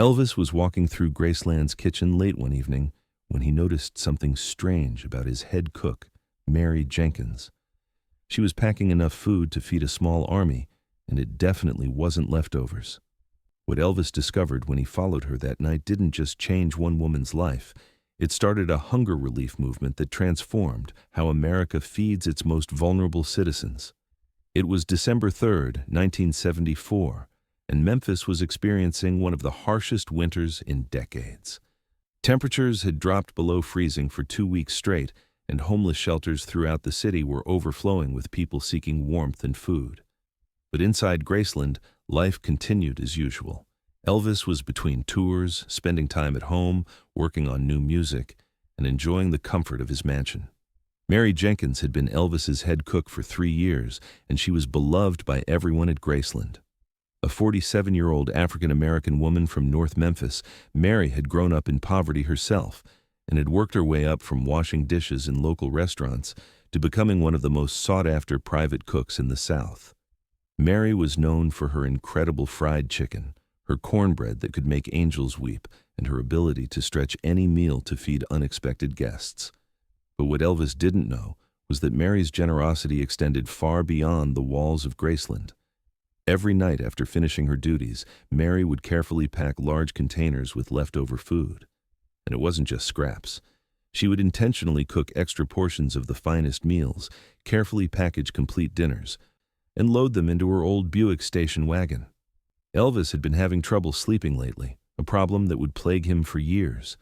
Elvis was walking through Graceland's kitchen late one evening when he noticed something strange about his head cook, Mary Jenkins. She was packing enough food to feed a small army, and it definitely wasn't leftovers. What Elvis discovered when he followed her that night didn't just change one woman's life. It started a hunger relief movement that transformed how America feeds its most vulnerable citizens. It was December 3rd, 1974, and Memphis was experiencing one of the harshest winters in decades. Temperatures had dropped below freezing for 2 weeks straight, and homeless shelters throughout the city were overflowing with people seeking warmth and food. But inside Graceland, life continued as usual. Elvis was between tours, spending time at home, working on new music, and enjoying the comfort of his mansion. Mary Jenkins had been Elvis's head cook for 3 years, and she was beloved by everyone at Graceland. A 47-year-old African-American woman from North Memphis, Mary had grown up in poverty herself and had worked her way up from washing dishes in local restaurants to becoming one of the most sought-after private cooks in the South. Mary was known for her incredible fried chicken, her cornbread that could make angels weep, and her ability to stretch any meal to feed unexpected guests. But what Elvis didn't know was that Mary's generosity extended far beyond the walls of Graceland. Every night after finishing her duties, Mary would carefully pack large containers with leftover food. And it wasn't just scraps. She would intentionally cook extra portions of the finest meals, carefully package complete dinners, and load them into her old Buick station wagon. Elvis had been having trouble sleeping lately, a problem that would plague him for years.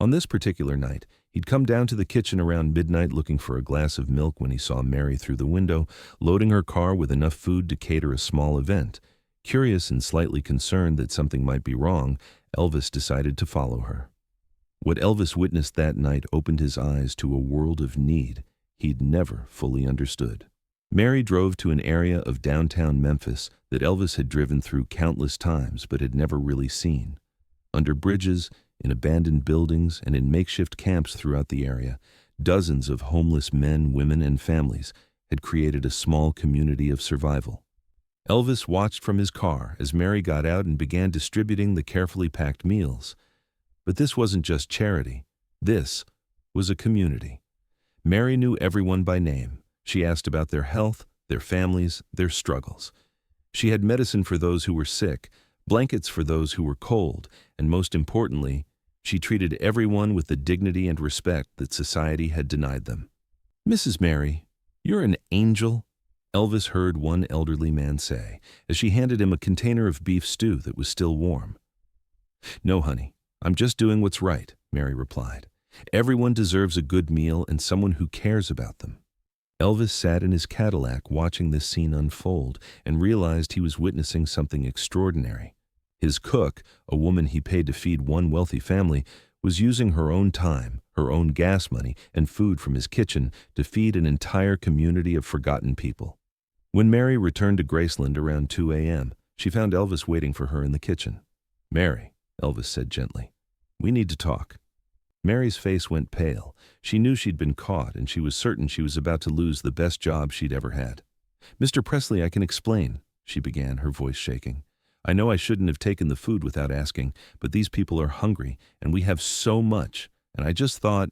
On this particular night, he'd come down to the kitchen around midnight looking for a glass of milk when he saw Mary through the window, loading her car with enough food to cater a small event. Curious and slightly concerned that something might be wrong, Elvis decided to follow her. What Elvis witnessed that night opened his eyes to a world of need he'd never fully understood. Mary drove to an area of downtown Memphis that Elvis had driven through countless times but had never really seen. Under bridges, in abandoned buildings, and in makeshift camps throughout the area, dozens of homeless men, women, and families had created a small community of survival. Elvis watched from his car as Mary got out and began distributing the carefully packed meals. But this wasn't just charity. This was a community. Mary knew everyone by name. She asked about their health, their families, their struggles. She had medicine for those who were sick, blankets for those who were cold, and most importantly, she treated everyone with the dignity and respect that society had denied them. "Mrs. Mary, you're an angel," Elvis heard one elderly man say, as she handed him a container of beef stew that was still warm. "No, honey, I'm just doing what's right," Mary replied. "Everyone deserves a good meal and someone who cares about them." Elvis sat in his Cadillac watching this scene unfold and realized he was witnessing something extraordinary. His cook, a woman he paid to feed one wealthy family, was using her own time, her own gas money, and food from his kitchen to feed an entire community of forgotten people. When Mary returned to Graceland around 2 a.m., she found Elvis waiting for her in the kitchen. "Mary," Elvis said gently, "we need to talk." Mary's face went pale. She knew she'd been caught, and she was certain she was about to lose the best job she'd ever had. "Mr. Presley, I can explain," she began, her voice shaking. "I know I shouldn't have taken the food without asking, but these people are hungry, and we have so much, and I just thought—"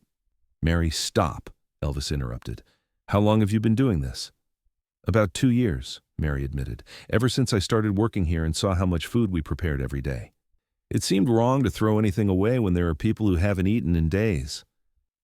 "Mary, stop," Elvis interrupted. "How long have you been doing this?" "About 2 years," Mary admitted, "ever since I started working here and saw how much food we prepared every day. It seemed wrong to throw anything away when there are people who haven't eaten in days."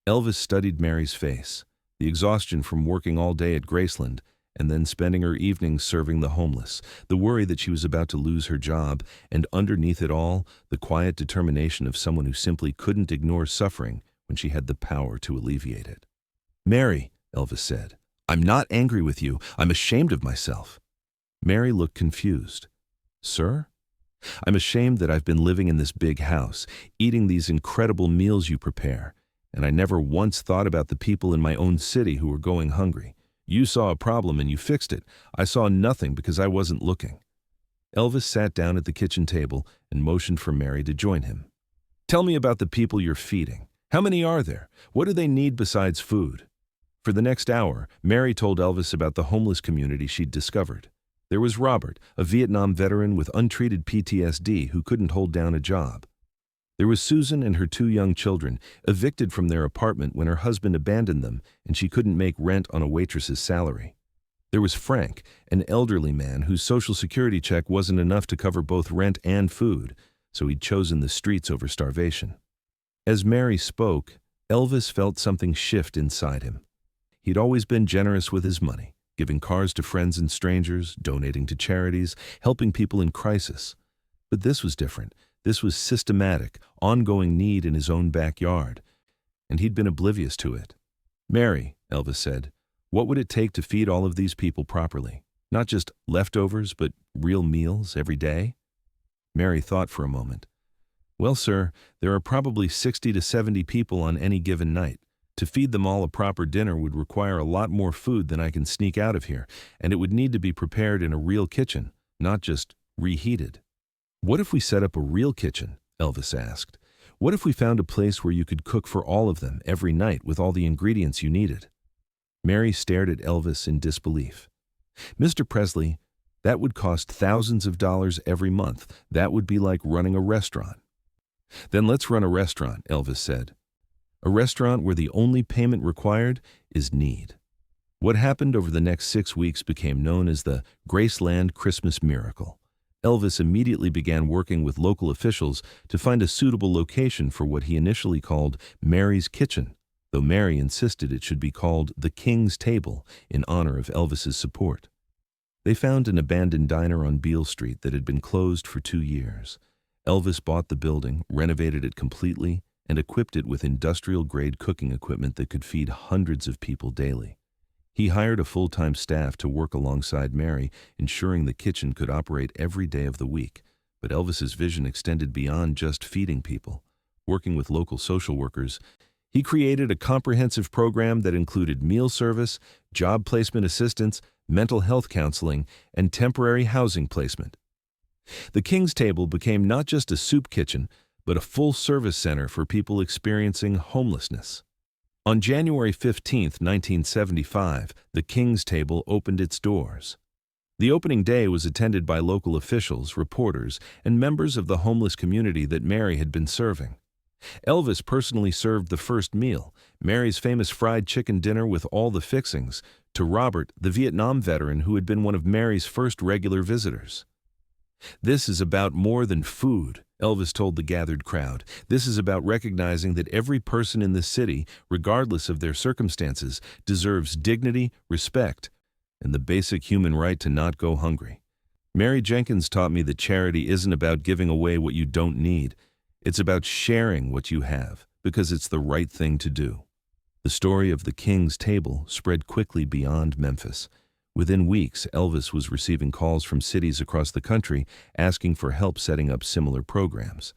Elvis studied Mary's face, the exhaustion from working all day at Graceland and then spending her evenings serving the homeless, the worry that she was about to lose her job, and underneath it all, the quiet determination of someone who simply couldn't ignore suffering when she had the power to alleviate it. "Mary," Elvis said, "I'm not angry with you. I'm ashamed of myself." Mary looked confused. "Sir?" "I'm ashamed that I've been living in this big house, eating these incredible meals you prepare, and I never once thought about the people in my own city who were going hungry. You saw a problem and you fixed it. I saw nothing because I wasn't looking." Elvis sat down at the kitchen table and motioned for Mary to join him. "Tell me about the people you're feeding. How many are there? What do they need besides food?" For the next hour, Mary told Elvis about the homeless community she'd discovered. There was Robert, a Vietnam veteran with untreated PTSD who couldn't hold down a job. There was Susan and her two young children, evicted from their apartment when her husband abandoned them and she couldn't make rent on a waitress's salary. There was Frank, an elderly man whose Social Security check wasn't enough to cover both rent and food, so he'd chosen the streets over starvation. As Mary spoke, Elvis felt something shift inside him. He'd always been generous with his money, giving cars to friends and strangers, donating to charities, helping people in crisis. But this was different. This was systematic, ongoing need in his own backyard, and he'd been oblivious to it. "Mary," Elvis said, "what would it take to feed all of these people properly? Not just leftovers, but real meals every day?" Mary thought for a moment. "Well, sir, there are probably 60 to 70 people on any given night. To feed them all a proper dinner would require a lot more food than I can sneak out of here, and it would need to be prepared in a real kitchen, not just reheated." "What if we set up a real kitchen?" Elvis asked. "What if we found a place where you could cook for all of them every night with all the ingredients you needed?" Mary stared at Elvis in disbelief. "Mr. Presley, that would cost thousands of dollars every month. That would be like running a restaurant." "Then let's run a restaurant," Elvis said. "A restaurant where the only payment required is need." What happened over the next 6 weeks became known as the Graceland Christmas Miracle. Elvis immediately began working with local officials to find a suitable location for what he initially called Mary's Kitchen, though Mary insisted it should be called the King's Table in honor of Elvis's support. They found an abandoned diner on Beale Street that had been closed for 2 years. Elvis bought the building, renovated it completely, and equipped it with industrial-grade cooking equipment that could feed hundreds of people daily. He hired a full-time staff to work alongside Mary, ensuring the kitchen could operate every day of the week. But Elvis's vision extended beyond just feeding people. Working with local social workers, he created a comprehensive program that included meal service, job placement assistance, mental health counseling, and temporary housing placement. The King's Table became not just a soup kitchen, but a full-service center for people experiencing homelessness. On January 15, 1975, the King's Table opened its doors. The opening day was attended by local officials, reporters, and members of the homeless community that Mary had been serving. Elvis personally served the first meal, Mary's famous fried chicken dinner with all the fixings, to Robert, the Vietnam veteran who had been one of Mary's first regular visitors. "This is about more than food," Elvis told the gathered crowd. "This is about recognizing that every person in this city, regardless of their circumstances, deserves dignity, respect, and the basic human right to not go hungry. Mary Jenkins taught me that charity isn't about giving away what you don't need. It's about sharing what you have, because it's the right thing to do." The story of the King's Table spread quickly beyond Memphis. Within weeks, Elvis was receiving calls from cities across the country asking for help setting up similar programs.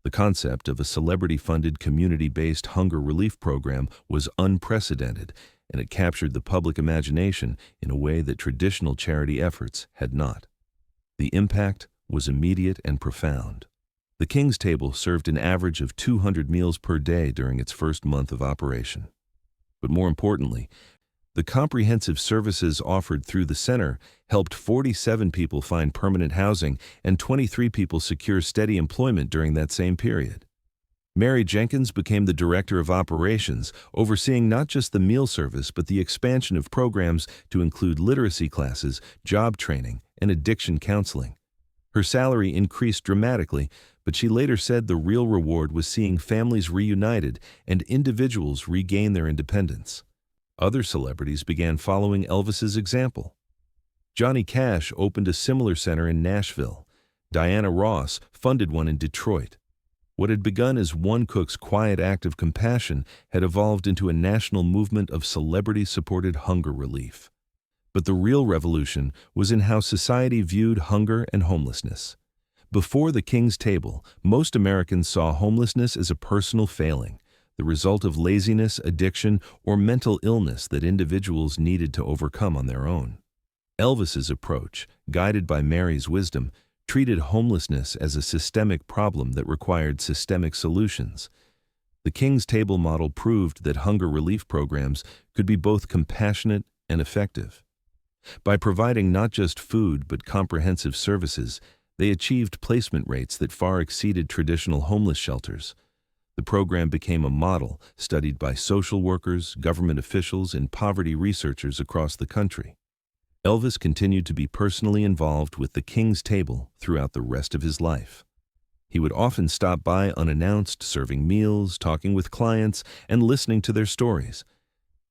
The concept of a celebrity-funded, community-based hunger relief program was unprecedented, and it captured the public imagination in a way that traditional charity efforts had not. The impact was immediate and profound. The King's Table served an average of 200 meals per day during its first month of operation. But more importantly, the comprehensive services offered through the center helped 47 people find permanent housing and 23 people secure steady employment during that same period. Mary Jenkins became the director of operations, overseeing not just the meal service but the expansion of programs to include literacy classes, job training, and addiction counseling. Her salary increased dramatically, but she later said the real reward was seeing families reunited and individuals regain their independence. Other celebrities began following Elvis's example. Johnny Cash opened a similar center in Nashville. Diana Ross funded one in Detroit. What had begun as one cook's quiet act of compassion had evolved into a national movement of celebrity-supported hunger relief. But the real revolution was in how society viewed hunger and homelessness. Before the King's Table, most Americans saw homelessness as a personal failing, the result of laziness, addiction, or mental illness that individuals needed to overcome on their own. Elvis's approach, guided by Mary's wisdom, treated homelessness as a systemic problem that required systemic solutions. The King's Table model proved that hunger relief programs could be both compassionate and effective. By providing not just food but comprehensive services, they achieved placement rates that far exceeded traditional homeless shelters. The program became a model studied by social workers, government officials, and poverty researchers across the country. Elvis continued to be personally involved with the King's Table throughout the rest of his life. He would often stop by unannounced, serving meals, talking with clients, and listening to their stories.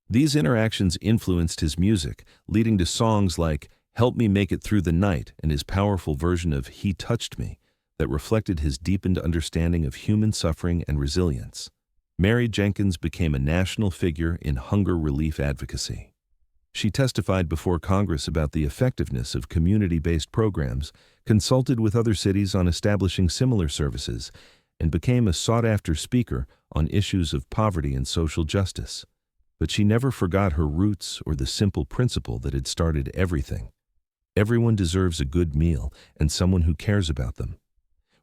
These interactions influenced his music, leading to songs like "Help Me Make It Through the Night" and his powerful version of "He Touched Me" that reflected his deepened understanding of human suffering and resilience. Mary Jenkins became a national figure in hunger relief advocacy. She testified before Congress about the effectiveness of community-based programs, consulted with other cities on establishing similar services, and became a sought-after speaker on issues of poverty and social justice. But she never forgot her roots or the simple principle that had started everything. Everyone deserves a good meal and someone who cares about them.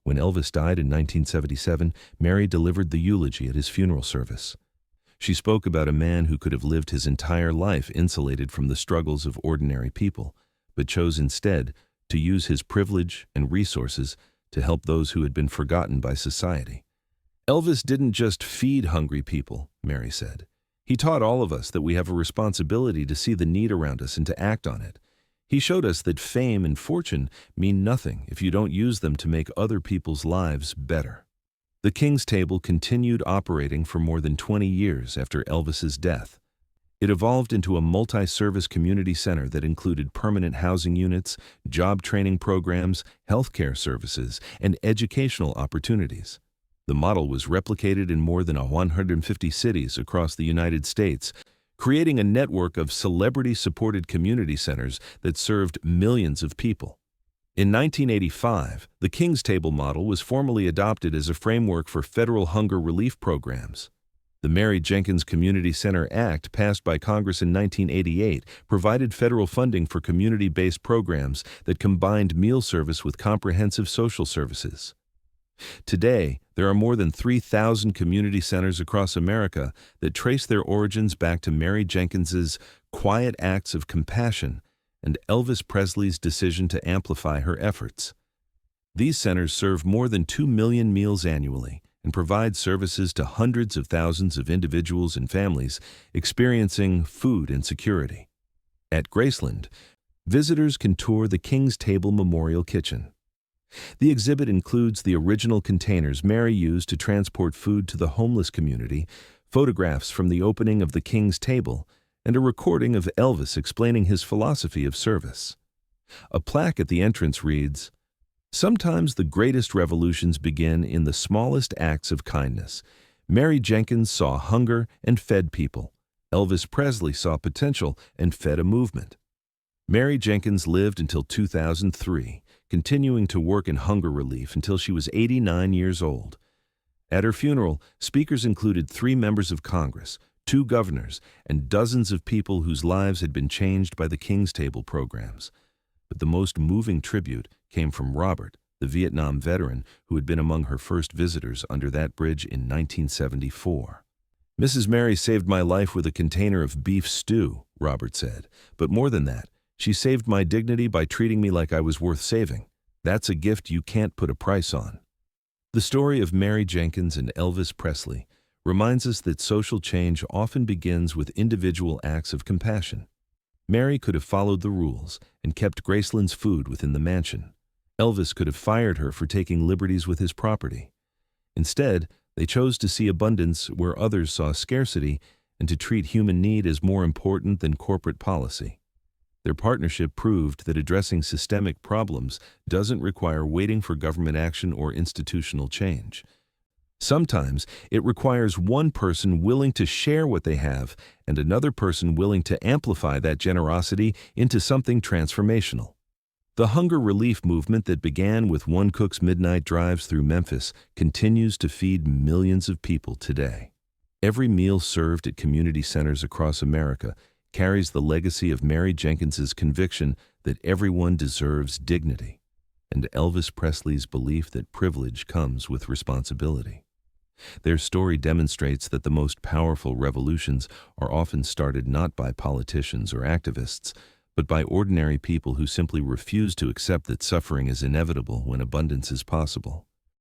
When Elvis died in 1977, Mary delivered the eulogy at his funeral service. She spoke about a man who could have lived his entire life insulated from the struggles of ordinary people, but chose instead to use his privilege and resources to help those who had been forgotten by society. Elvis didn't just feed hungry people, Mary said. He taught all of us that we have a responsibility to see the need around us and to act on it. He showed us that fame and fortune mean nothing if you don't use them to make other people's lives better. The King's Table continued operating for more than 20 years after Elvis's death. It evolved into a multi-service community center that included permanent housing units, job training programs, healthcare services, and educational opportunities. The model was replicated in more than 150 cities across the United States, creating a network of celebrity-supported community centers that served millions of people. In 1985, the King's Table model was formally adopted as a framework for federal hunger relief programs. The Mary Jenkins Community Center Act, passed by Congress in 1988, provided federal funding for community-based programs that combined meal service with comprehensive social services. Today, there are more than 3,000 community centers across America that trace their origins back to Mary Jenkins's quiet acts of compassion and Elvis Presley's decision to amplify her efforts. These centers serve more than 2 million meals annually and provide services to hundreds of thousands of individuals and families experiencing food insecurity. At Graceland, visitors can tour the King's Table Memorial Kitchen. The exhibit includes the original containers Mary used to transport food to the homeless community, photographs from the opening of the King's Table, and a recording of Elvis explaining his philosophy of service. A plaque at the entrance reads, "Sometimes the greatest revolutions begin in the smallest acts of kindness. Mary Jenkins saw hunger and fed people. Elvis Presley saw potential and fed a movement." Mary Jenkins lived until 2003, continuing to work in hunger relief until she was 89 years old. At her funeral, speakers included 3 members of Congress, 2 governors, and dozens of people whose lives had been changed by the King's Table programs. But the most moving tribute came from Robert, the Vietnam veteran who had been among her first visitors under that bridge in 1974. "Mrs. Mary saved my life with a container of beef stew," Robert said. "But more than that, she saved my dignity by treating me like I was worth saving. That's a gift you can't put a price on." The story of Mary Jenkins and Elvis Presley reminds us that social change often begins with individual acts of compassion. Mary could have followed the rules and kept Graceland's food within the mansion. Elvis could have fired her for taking liberties with his property. Instead, they chose to see abundance where others saw scarcity and to treat human need as more important than corporate policy. Their partnership proved that addressing systemic problems doesn't require waiting for government action or institutional change. Sometimes it requires one person willing to share what they have and another person willing to amplify that generosity into something transformational. The hunger relief movement that began with One Cook's midnight drives through Memphis continues to feed millions of people today. Every meal served at community centers across America carries the legacy of Mary Jenkins's conviction that everyone deserves dignity, and Elvis Presley's belief that privilege comes with responsibility. Their story demonstrates that the most powerful revolutions are often started not by politicians or activists, but by ordinary people who simply refuse to accept that suffering is inevitable when abundance is possible.